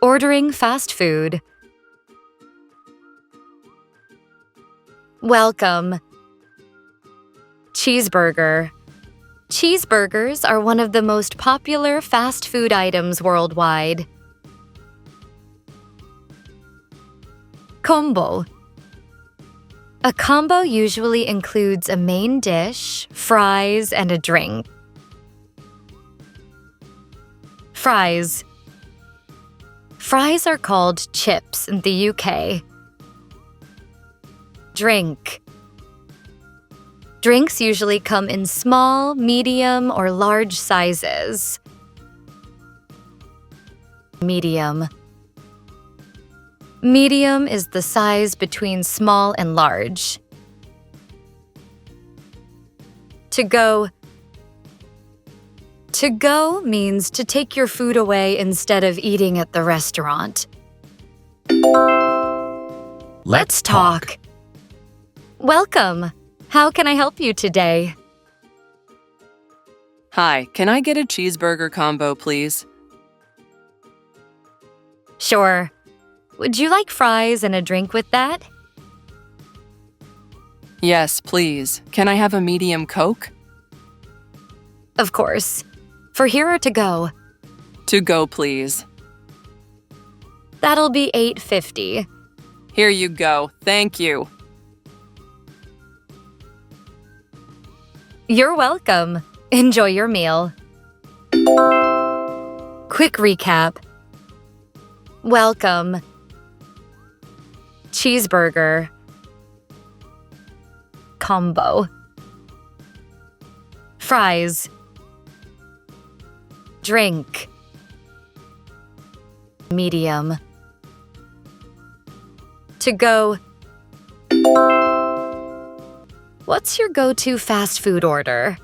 Ordering fast food. Welcome. Cheeseburger. Cheeseburgers are one of the most popular fast food items worldwide. Combo. A combo usually includes a main dish, fries, and a drink. Fries. Fries are called chips in the UK. Drink. Drinks usually come in small, medium, or large sizes. Medium. Medium is the size between small and large. To go. To go means to take your food away instead of eating at the restaurant. Let's talk. Welcome. How can I help you today? Hi, can I get a cheeseburger combo, please? Sure. Would you like fries and a drink with that? Yes, please. Can I have a medium Coke? Of course. For here or to go? To go, please. That'll be $8.50. Here you go. Thank you. You're welcome. Enjoy your meal. Quick recap. Welcome. Cheeseburger. Combo. Fries. Drink. Medium. To go. What's your go-to fast food order?